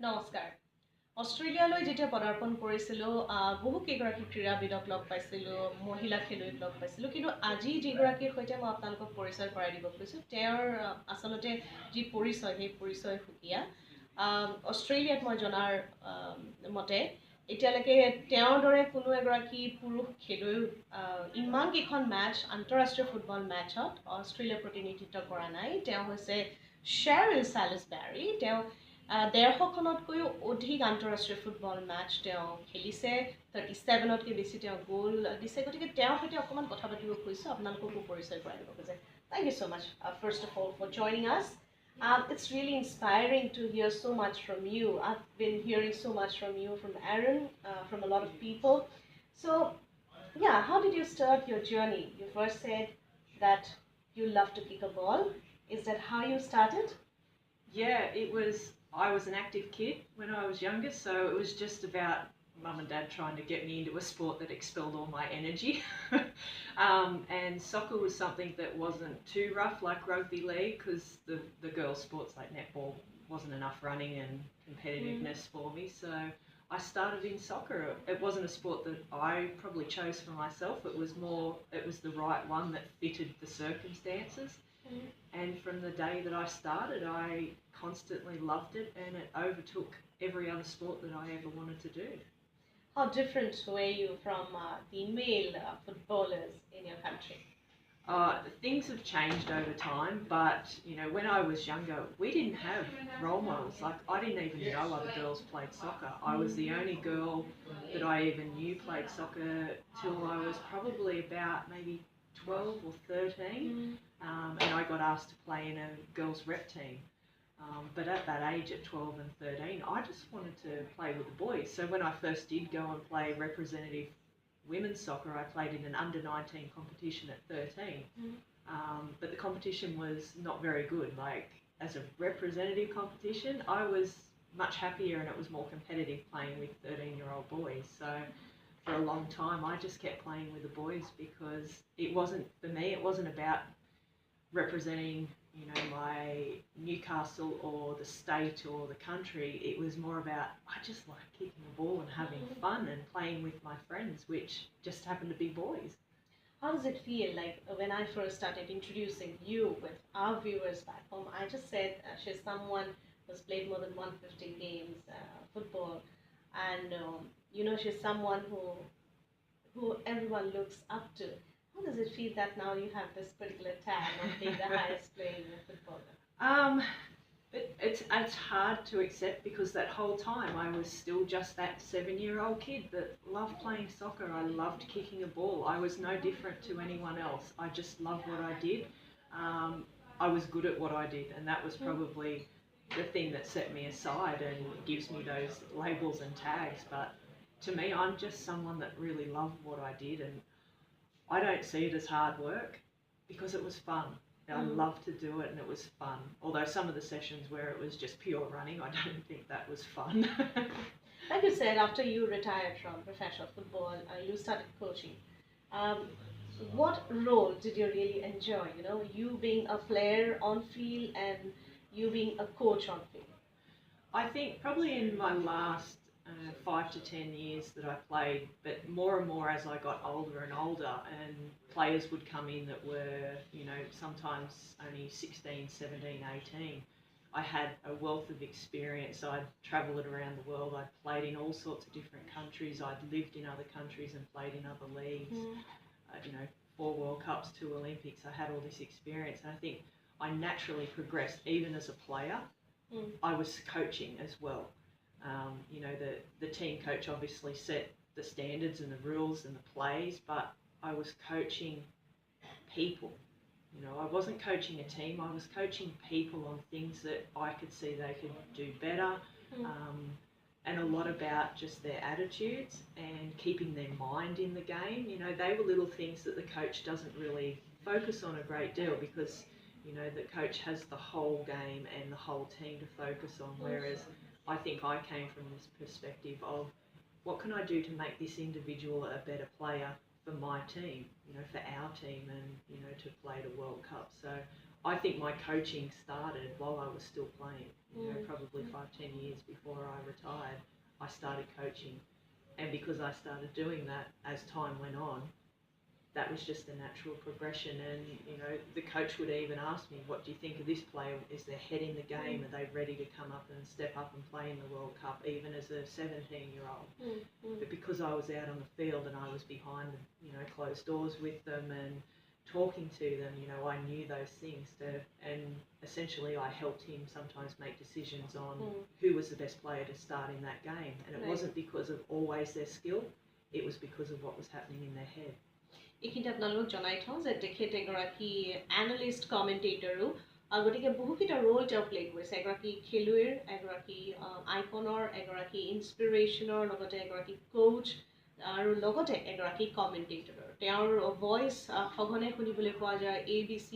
নমস্কাৰ অষ্ট্ৰেলিয়ালৈ যেতিয়া পদাৰ্পণ কৰিছিলোঁ বহু কেইগৰাকী ক্ৰীড়াবিদক লগ পাইছিলোঁ মহিলা খেলুৱৈক লগ পাইছিলোঁ কিন্তু আজি যিগৰাকীৰ সৈতে মই আপোনালোকক পৰিচয় কৰাই দিব খুজিছোঁ তেওঁৰ আচলতে যি পৰিচয় সেই পৰিচয় সুকীয়া অষ্ট্ৰেলিয়াত মই জনাৰ মতে এতিয়ালৈকে তেওঁৰ দৰে কোনো এগৰাকী পুৰুষ খেলুৱৈ ইমান কেইখন মেটচ আন্তঃৰাষ্ট্ৰীয় ফুটবল মেটচত অষ্ট্ৰেলিয়া প্ৰতিনিধিত্ব কৰা নাই তেওঁ হৈছে Cheryl Salisbury তেওঁ 150খনতকৈও অধিক আন্তঃৰাষ্ট্ৰীয় ফুটবল মেটচ তেওঁ খেলিছে 37তকৈ বেছি তেওঁ গোল দিছে গতিকে তেওঁৰ সৈতে অকণমান কথা পাতিব খুজিছোঁ আপোনালোককো পৰিচয় কৰাই দিব খোজে Thank you so much first of all for joining us it's really inspiring to hear so much from you I've been hearing so much from you from Aaron from a lot of people so yeah how did you start your journey you first said that you love to kick a ball is that how you started Yeah, I was an active kid when I was younger, so it was just about mum and dad trying to get me into a sport that expelled all my energy. And soccer was something that wasn't too rough like rugby league because the girls' sports like netball wasn't enough running and competitiveness for me. So I started in soccer. It wasn't a sport that I probably chose for myself. It was the right one that fitted the circumstances. And from the day that I started, I constantly loved it and it overtook every other sport that I ever wanted to do. How different were you from the male footballers in your country? Things have changed over time, but when I was younger, we didn't have role models. Like I didn't even know other girls played soccer. I was the only girl that I even knew played soccer till I was probably about maybe 12 or 13. And I got asked to play in a girls' rep team. But at that age, at 12 and 13, I just wanted to play with the boys. So when I first did go and play representative women's soccer, I played in an under-19 competition at 13. But the competition was not very good. Like, as a representative competition, I was much happier and it was more competitive playing with 13-year-old boys. So for a long time, I just kept playing with the boys because it wasn't, for me, it wasn't about representing my Newcastle or the state or the country. It was more about I just like kicking a ball and having fun and playing with my friends, which just happened to be boys. How does it feel like when I first started introducing you with our viewers back home? I just said she's someone who's played more than 150 games football and she's someone who everyone looks up to. How does it feel that now you have this particular tag of being the highest playing footballer? It's hard to accept because that whole time I was still just that 7-year-old kid that loved playing soccer. I loved kicking a ball. I was no different to anyone else. I just loved what I did. I was good at what I did, and that was probably the thing that set me aside and gives me those labels and tags. But to me, I'm just someone that really loved what I did, and I don't see it as hard work because it was fun. I loved to do it and it was fun. Although some of the sessions where it was just pure running, I don't think that was fun. Like you said, after you retired from professional football, you started coaching. What role did you really enjoy? You being a player on field and you being a coach on field. I think probably in my last 5 to 10 years that I played, but more and more as I got older and older, and players would come in that were, sometimes only 16, 17, 18. I had a wealth of experience. I'd travelled around the world. I'd played in all sorts of different countries. I'd lived in other countries and played in other leagues. 4 World Cups, 2 Olympics. I had all this experience, and I think I naturally progressed even as a player. I was coaching as well. The team coach obviously set the standards and the rules and the plays, but I was coaching people. I wasn't coaching a team, I was coaching people on things that I could see they could do better, and a lot about just their attitudes and keeping their mind in the game. They were little things that the coach doesn't really focus on a great deal because, the coach has the whole game and the whole team to focus on, whereas I think I came from this perspective of what can I do to make this individual a better player for my team, for our team, and, to play the World Cup. So I think my coaching started while I was still playing, probably 5-10 years before I retired, I started coaching. And because I started doing that as time went on, that was just a natural progression. And, you know, the coach would even ask me, what do you think of this player? Is their head in the game? Are they ready to come up and step up and play in the World Cup, even as a 17-year-old? But because I was out on the field and I was behind, you know, closed doors with them and talking to them, you know, I knew those things and essentially I helped him sometimes make decisions on who was the best player to start in that game. And it wasn't because of always their skill, it was because of what was happening in their head. এইখিনিতে আপোনালোকক জনাই থওঁ যে তেখেত এগৰাকী analyst কমেণ্টেটৰো গতিকে বহুকেইটা roll তেওঁ প্লে কৰিছে এগৰাকী খেলুৱৈৰ এগৰাকী আইকনৰ এগৰাকী ইনস্পিৰেশ্যনৰ লগতে এগৰাকী কোচ আৰু লগতে এগৰাকী কমেণ্টেটৰৰ তেওঁৰ ভইচ সঘনে শুনিবলৈ পোৱা যায় ABC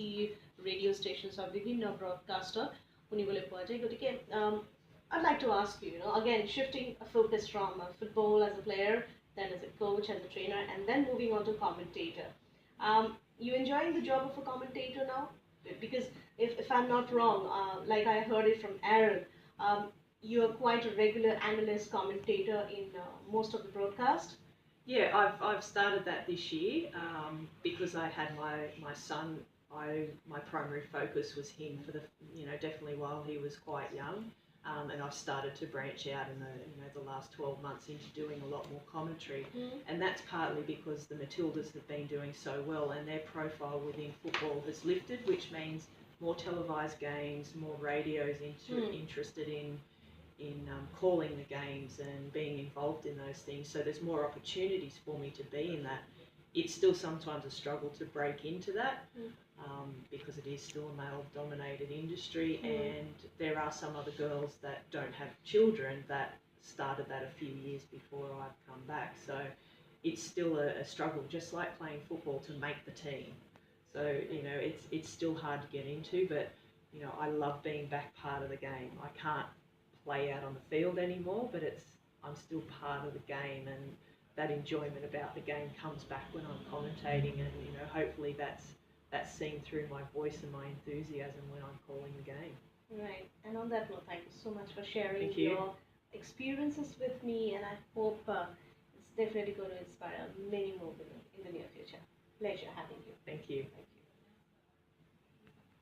ৰেডিঅ' ষ্টেচনছৰ বিভিন্ন ব্ৰডকাষ্টত শুনিবলৈ পোৱা যায় গতিকে I'd like to ask you, again, shifting a focus from football as a player, then as a coach, as a trainer, and then moving on to commentator. You enjoying the job of a commentator now? Because if I'm not wrong, like I heard it from Aaron, you are quite a regular analyst commentator in most of the broadcast. Yeah, I've started that this year because I had my son. My primary focus was him for definitely while he was quite young. And I've started to branch out in the last 12 months into doing a lot more commentary, and that's partly because the Matildas have been doing so well, and their profile within football has lifted, which means more televised games, more radios interested in calling the games and being involved in those things. So there's more opportunities for me to be in that. It's still sometimes a struggle to break into that. Because it is still a male-dominated industry, and there are some other girls that don't have children that started that a few years before I've come back. So it's still a struggle, just like playing football, to make the team. So, it's still hard to get into, but, I love being back part of the game. I can't play out on the field anymore, but I'm still part of the game, and that enjoyment about the game comes back when I'm commentating, and, hopefully that's seen through my voice and my enthusiasm when I'm calling the game. Right. And on that note, thank you so much for sharing you. your experiences with me, and I hope it's definitely going to inspire many more women in the near future. Pleasure having you. Thank you.